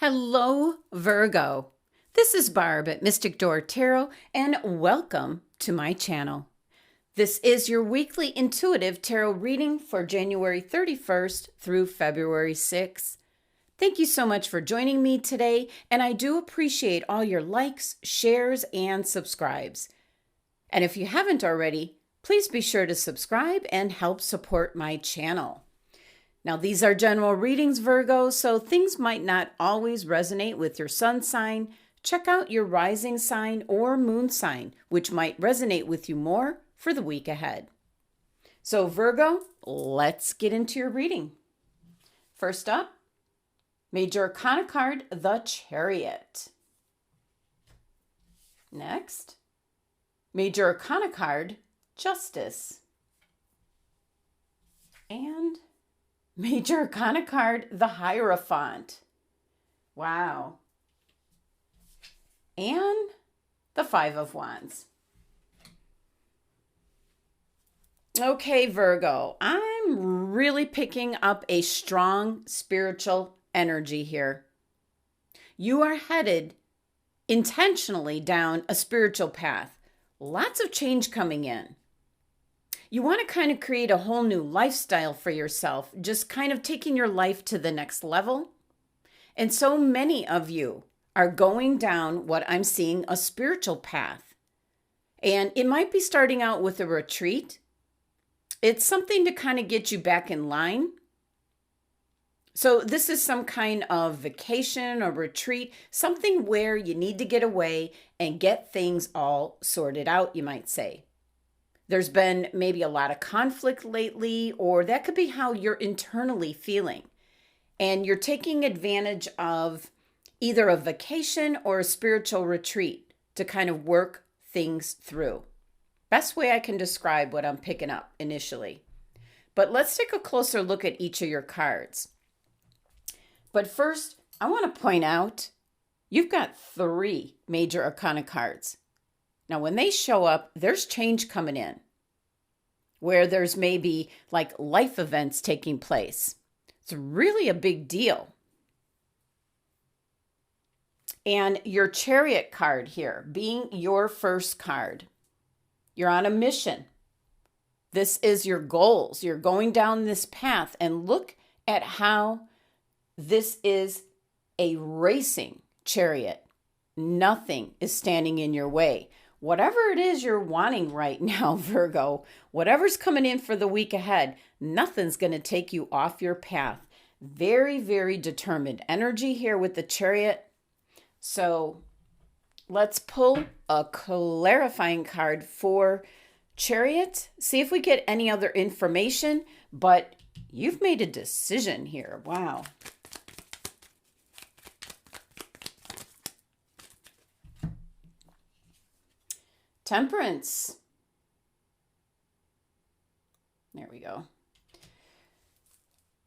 Hello, Virgo. This is Barb at Mystic Door Tarot, and welcome to my channel. This is your weekly intuitive tarot reading for January 31st through February 6th. Thank you so much for joining me today, and I do appreciate all your likes, shares, and subscribes. And if you haven't already, please be sure to subscribe and help support my channel. Now, these are general readings, Virgo, so things might not always resonate with your sun sign. Check out your rising sign or moon sign, which might resonate with you more for the week ahead. So, Virgo, let's get into your reading. First up, Major Arcana card, the Chariot. Next, Major Arcana card, Justice. And Major Arcana card, the Hierophant. Wow. And the Five of Wands. Okay, Virgo, I'm really picking up a strong spiritual energy here. You are headed intentionally down a spiritual path. Lots of change coming in. You want to kind of create a whole new lifestyle for yourself, just kind of taking your life to the next level. And so many of you are going down what I'm seeing, a spiritual path. And it might be starting out with a retreat. It's something to kind of get you back in line. So this is some kind of vacation or retreat, something where you need to get away and get things all sorted out, you might say. There's been maybe a lot of conflict lately, or that could be how you're internally feeling. And you're taking advantage of either a vacation or a spiritual retreat to kind of work things through. Best way I can describe what I'm picking up initially. But let's take a closer look at each of your cards. But first, I want to point out you've got 3 Major Arcana cards. Now, when they show up, there's change coming in, where there's maybe like life events taking place. It's really a big deal. And your Chariot card here, being your first card, you're on a mission. This is your goals. You're going down this path, and look at how this is a racing chariot. Nothing is standing in your way. Whatever it is you're wanting right now, Virgo, whatever's coming in for the week ahead, nothing's going to take you off your path. Very, very determined energy here with the Chariot. So let's pull a clarifying card for Chariot. See if we get any other information, but you've made a decision here. Wow. Temperance. There we go.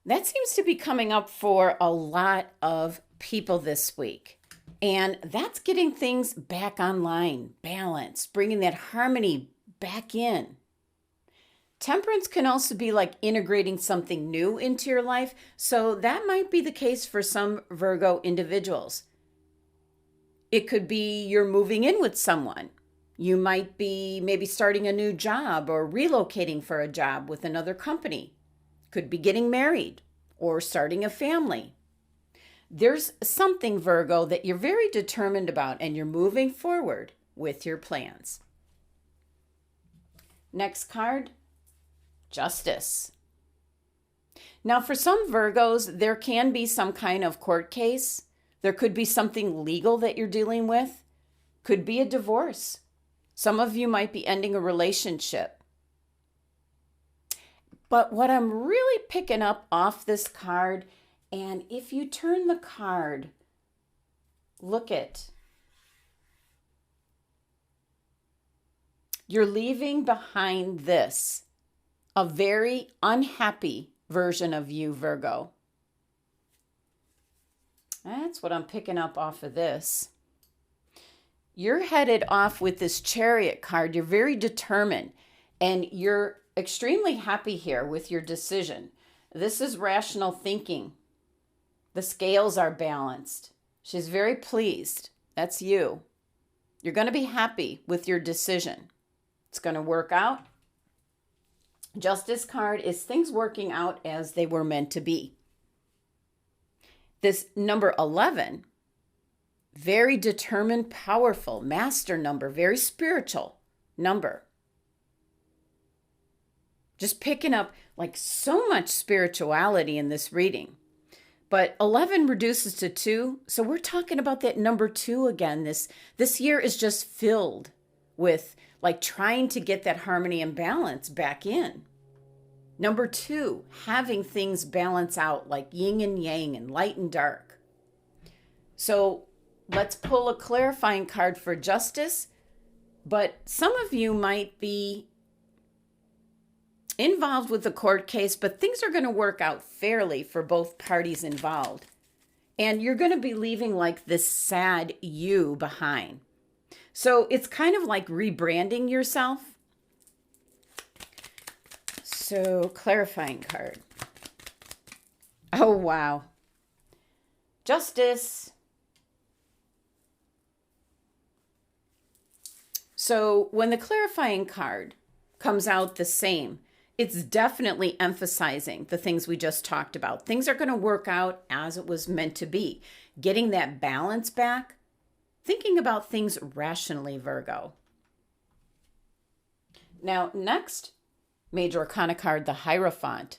That seems to be coming up for a lot of people this week. And that's getting things back online, balance, bringing that harmony back in. Temperance can also be like integrating something new into your life. So that might be the case for some Virgo individuals. It could be you're moving in with someone. You might be maybe starting a new job or relocating for a job with another company. Could be getting married or starting a family. There's something, Virgo, that you're very determined about, and you're moving forward with your plans. Next card, Justice. Now, for some Virgos, there can be some kind of court case. There could be something legal that you're dealing with. Could be a divorce. Some of you might be ending a relationship. But what I'm really picking up off this card, and if you turn the card, look it. You're leaving behind this, a very unhappy version of you, Virgo. That's what I'm picking up off of this. You're headed off with this Chariot card. You're very determined, and you're extremely happy here with your decision. This is rational thinking. The scales are balanced. She's very pleased. That's you. You're going to be happy with your decision. It's going to work out. Justice card is things working out as they were meant to be. This number 11, very determined, powerful, master number, very spiritual number. Just picking up like so much spirituality in this reading. But 11 reduces to 2. So we're talking about that number 2 again. This year is just filled with like trying to get that harmony and balance back in. Number 2, having things balance out like yin and yang and light and dark. So let's pull a clarifying card for justice. But some of you might be involved with the court case, but things are going to work out fairly for both parties involved. And you're going to be leaving like this sad you behind. So it's kind of like rebranding yourself. So clarifying card. Oh, wow. Justice. So when the clarifying card comes out the same, it's definitely emphasizing the things we just talked about. Things are going to work out as it was meant to be. Getting that balance back. Thinking about things rationally, Virgo. Now, next, Major Arcana card, the Hierophant.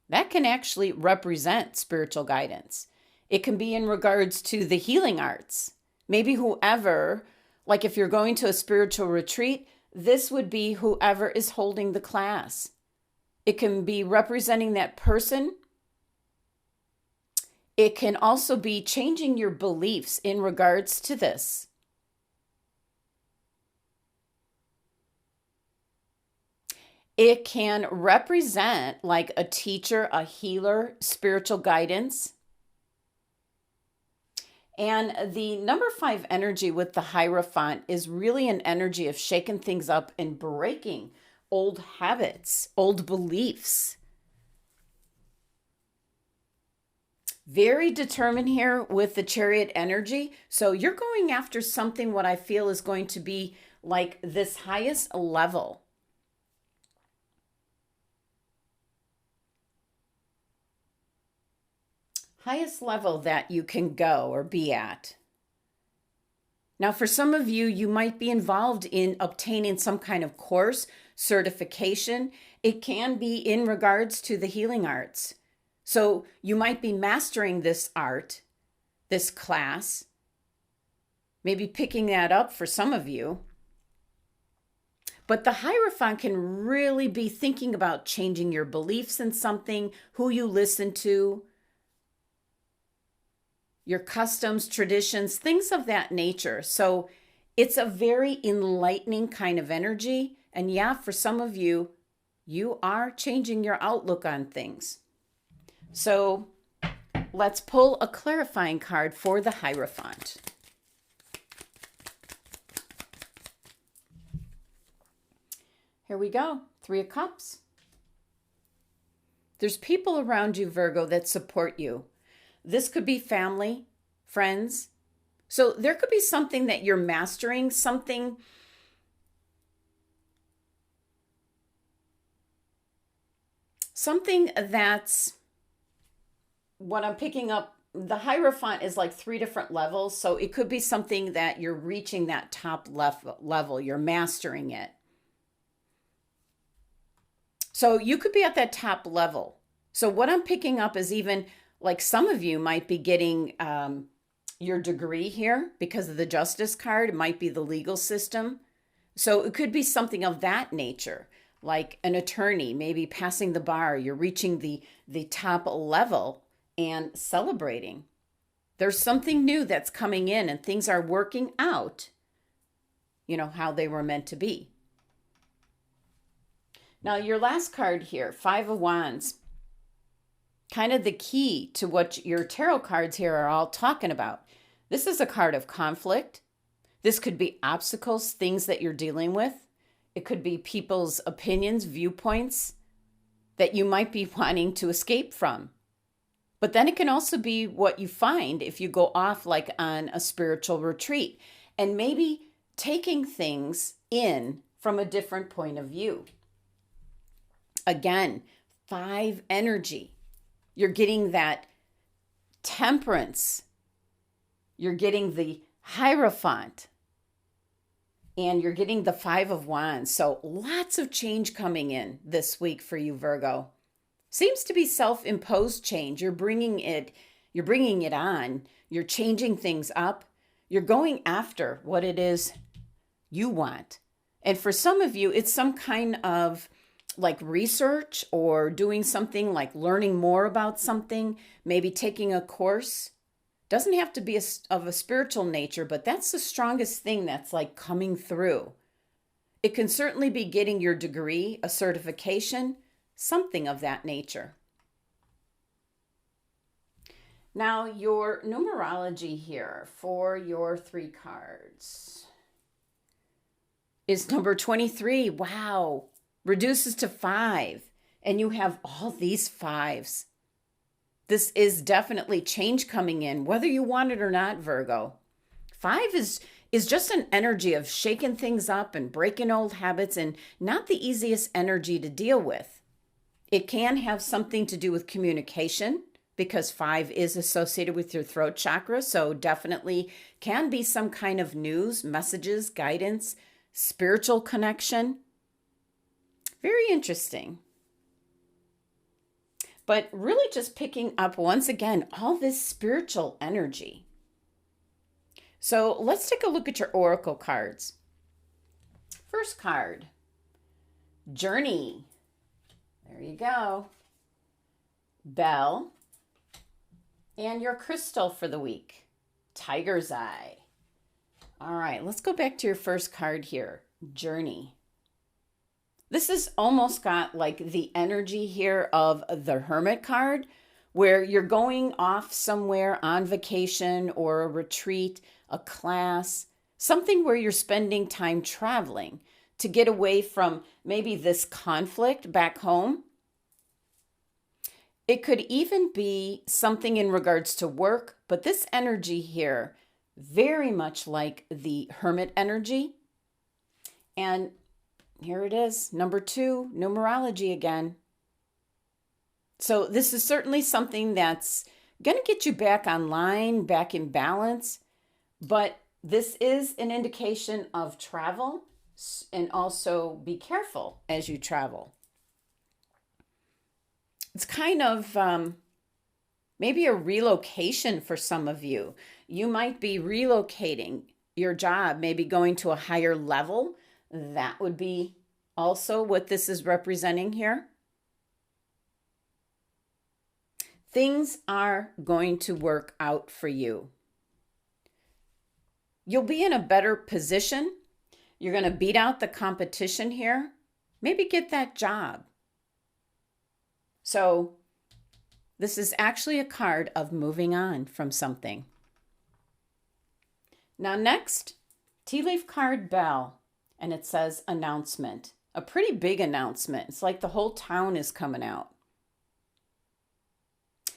That can actually represent spiritual guidance. It can be in regards to the healing arts. Maybe whoever, like if you're going to a spiritual retreat, this would be whoever is holding the class. It can be representing that person. It can also be changing your beliefs in regards to this. It can represent like a teacher, a healer, spiritual guidance. And the number 5 energy with the Hierophant is really an energy of shaking things up and breaking old habits, old beliefs. Very determined here with the Chariot energy. So you're going after something what I feel is going to be like this highest level. Highest level that you can go or be at. Now, for some of you, you might be involved in obtaining some kind of course, certification. It can be in regards to the healing arts. So you might be mastering this art, this class, maybe picking that up for some of you. But the Hierophant can really be thinking about changing your beliefs in something, who you listen to, your customs, traditions, things of that nature. So it's a very enlightening kind of energy. And yeah, for some of you, you are changing your outlook on things. So let's pull a clarifying card for the Hierophant. Here we go. 3 of Cups. There's people around you, Virgo, that support you. This could be family, friends. So there could be something that you're mastering, something that's what I'm picking up. The Hierophant is like 3 different levels. So it could be something that you're reaching that top level. You're mastering it. So you could be at that top level. So what I'm picking up is even like some of you might be getting your degree here because of the Justice card. It might be the legal system. So it could be something of that nature, like an attorney, maybe passing the bar. You're reaching the top level and celebrating. There's something new that's coming in and things are working out, how they were meant to be. Now, your last card here, 5 of Wands. Kind of the key to what your tarot cards here are all talking about. This is a card of conflict. This could be obstacles, things that you're dealing with. It could be people's opinions, viewpoints that you might be wanting to escape from. But then it can also be what you find if you go off like on a spiritual retreat and maybe taking things in from a different point of view. Again, 5 energy. You're getting that temperance. You're getting the Hierophant. And you're getting the 5 of Wands. So lots of change coming in this week for you, Virgo. Seems to be self-imposed change. You're bringing it on. You're changing things up. You're going after what it is you want. And for some of you, it's some kind of like research or doing something like learning more about something, maybe taking a course. Doesn't have to be of a spiritual nature, but that's the strongest thing that's like coming through. It can certainly be getting your degree, a certification, something of that nature. Now, your numerology here for your 3 cards is number 23. Wow. Reduces to 5. And you have all these 5s. This is definitely change coming in, whether you want it or not, Virgo. 5 is just an energy of shaking things up and breaking old habits, and not the easiest energy to deal with. It can have something to do with communication because 5 is associated with your throat chakra. So definitely can be some kind of news, messages, guidance, spiritual connection. Very interesting. But really just picking up once again, all this spiritual energy. So let's take a look at your oracle cards. First card, Journey. There you go. Bell. And your crystal for the week, Tiger's Eye. All right, let's go back to your first card here, Journey. This has almost got like the energy here of the Hermit card, where you're going off somewhere on vacation or a retreat, a class, something where you're spending time traveling to get away from maybe this conflict back home. It could even be something in regards to work, but this energy here, very much like the Hermit energy. And here it is, number 2, numerology again. So this is certainly something that's going to get you back online, back in balance. But this is an indication of travel, and also be careful as you travel. It's kind of maybe a relocation for some of you. You might be relocating your job, maybe going to a higher level. That would be also what this is representing here. Things are going to work out for you. You'll be in a better position. You're going to beat out the competition here. Maybe get that job. So this is actually a card of moving on from something. Now next, tea leaf card, Bell. And it says announcement, a pretty big announcement. It's like the whole town is coming out.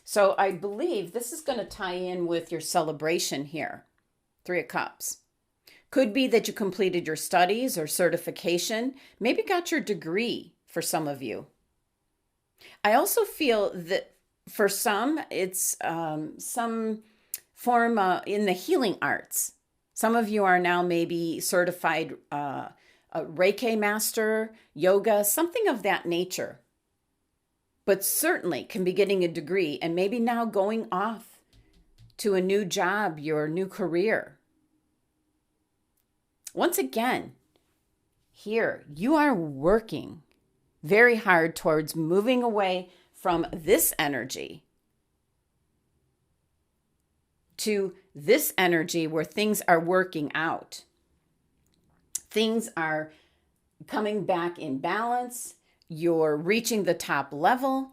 So I believe this is going to tie in with your celebration here. 3 of Cups. Could be that you completed your studies or certification, maybe got your degree for some of you. I also feel that for some, it's some form in the healing arts. Some of you are now maybe certified a Reiki master, yoga, something of that nature. But certainly can be getting a degree and maybe now going off to a new job, your new career. Once again, here you are working very hard towards moving away from this energy to this energy where things are working out. Things are coming back in balance. You're reaching the top level,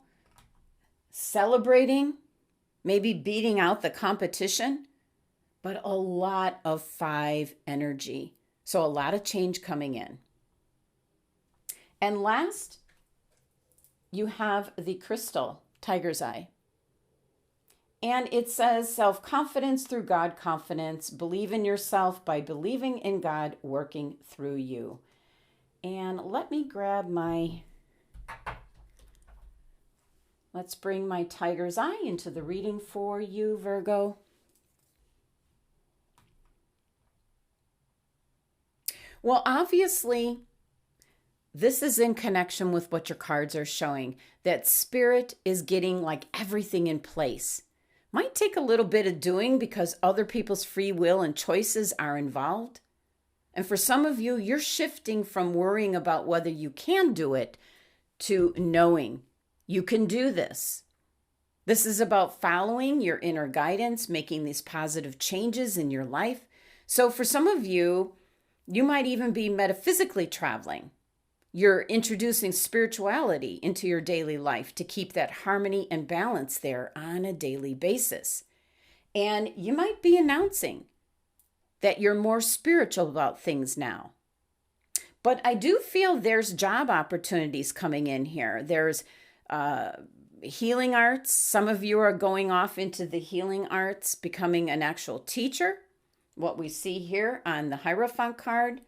celebrating, maybe beating out the competition, but a lot of 5 energy. So a lot of change coming in. And last, you have the crystal, Tiger's Eye. And it says self-confidence through God confidence. Believe in yourself by believing in God working through you. And let me grab let's bring my tiger's eye into the reading for you, Virgo. Well, obviously, this is in connection with what your cards are showing, that spirit is getting like everything in place. Might take a little bit of doing because other people's free will and choices are involved. And for some of you, you're shifting from worrying about whether you can do it to knowing you can do this. This is about following your inner guidance, making these positive changes in your life. So for some of you, you might even be metaphysically traveling. You're introducing spirituality into your daily life to keep that harmony and balance there on a daily basis. And you might be announcing that you're more spiritual about things now. But I do feel there's job opportunities coming in here. There's healing arts. Some of you are going off into the healing arts, becoming an actual teacher. What we see here on the Hierophant card.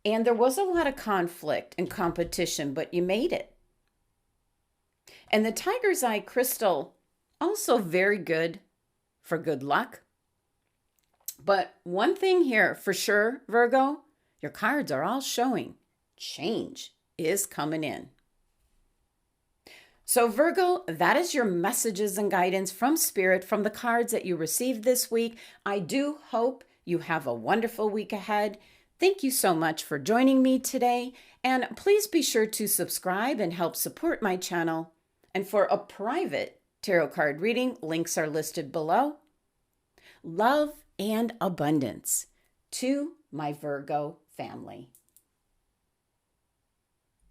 And there was a lot of conflict and competition, but you made it. And the tiger's eye crystal, also very good for good luck. But one thing here for sure, Virgo, your cards are all showing change is coming in. So Virgo, that is your messages and guidance from Spirit, from the cards that you received this week. I do hope you have a wonderful week ahead. Thank you so much for joining me today. And please be sure to subscribe and help support my channel. And for a private tarot card reading, links are listed below. Love and abundance to my Virgo family.